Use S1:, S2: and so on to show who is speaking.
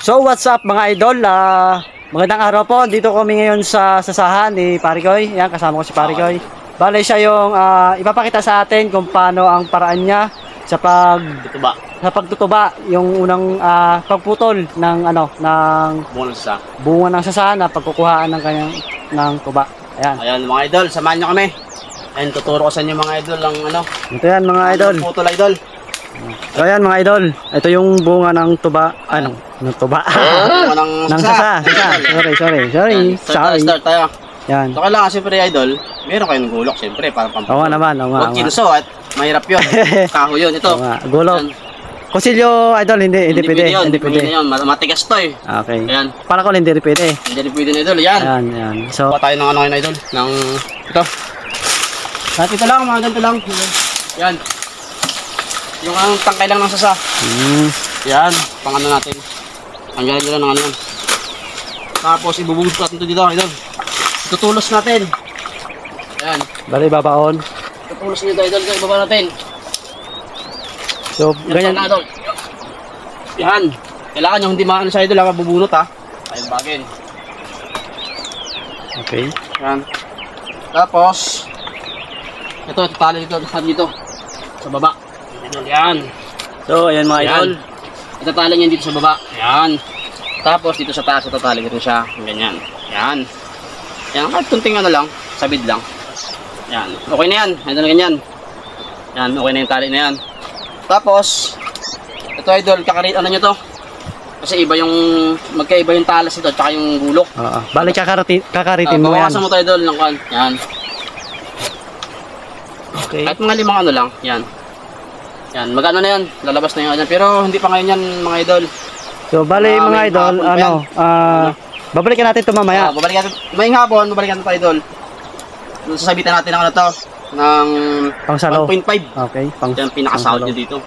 S1: So what's up mga idol? Magandang araw po. Dito kami ngayon sa sasahan ni Parikoy. Yan, kasama ko si Parikoy. Bale siya yung ipapakita sa atin kung paano ang paraan niya sa pagtutuba, yung unang pagputol ng bunga ng sasa na pagkukuhaan ng kanyang tuba. Ayan.
S2: Ayan mga idol, samahan niyo kami. Ayan, tuturo ko sa inyo mga idol ang
S1: Ito yan mga idol.
S2: Putol idol.
S1: So ayan mga idol, ito yung bunga ng tuba, ng tuba.
S2: Bunga ng
S1: sasa. Sorry.
S2: Start tayo.
S1: Yan.
S2: So kailangan siyempre idol, meron kayong gulok siyempre para
S1: Oo
S2: pamputol.
S1: naman.
S2: Huwag kinso at mahirap yun. Kaho yun, ito.
S1: Gulok. Kusilyo idol, hindi pwede. Hindi pwede.
S2: Yun. Matigas to eh.
S1: Okay.
S2: Ayan.
S1: Para ko hindi pwede.
S2: Hindi pwede na idol, yan.
S1: Yan. So,
S2: kuha tayo ng ngayon idol, ng ito. Lahat ito lang, mga ganito lang. Yan. Yung tangkay lang ng sasa. Yan, pang natin. Tanggalin nyo lang ng yan. Tapos ibubuhos natin ito dito, idol. Tutulos natin. Yan.
S1: bali babaon.
S2: Tutulos nyo ito, idol. Ibaba natin.
S1: So, ganyan.
S2: Idol. Yan. Kailangan nyo hindi maano sa idol, bubunot ha. Ayun bagin.
S1: Okay.
S2: Yan. Tapos, ito, tali dito. Sa baba. Yan.
S1: So, ayan mga idol.
S2: Itatali niyan dito sa baba. Yan. Tapos dito sa taas, itatali rin siya. Ganyan. Yan. Yan. Kahit kunting lang. Sabid lang. Yan. Okay na yan. Ito na ganyan. Yan. Okay na yung tali na yan. Tapos, ito idol, ano nyo to? Kasi magkaiba yung talas ito, tsaka yung gulok.
S1: Bali kakaritin mo yan.
S2: Bawasan mo to idol ng kan. Yan.
S1: Okay.
S2: Kahit mga limang lang. Yan. Yan, magano na yan, lalabas na yan, pero hindi pa ngayon yan mga idol.
S1: So bali mga idol, babalikan natin ito mamaya.
S2: Babalikan natin, maying hapon, babalikan natin ito idol. Sasabitan natin ng to, ng
S1: pangsalo.
S2: 1.5.
S1: Okay,
S2: Yan, pinakasahod nyo dito.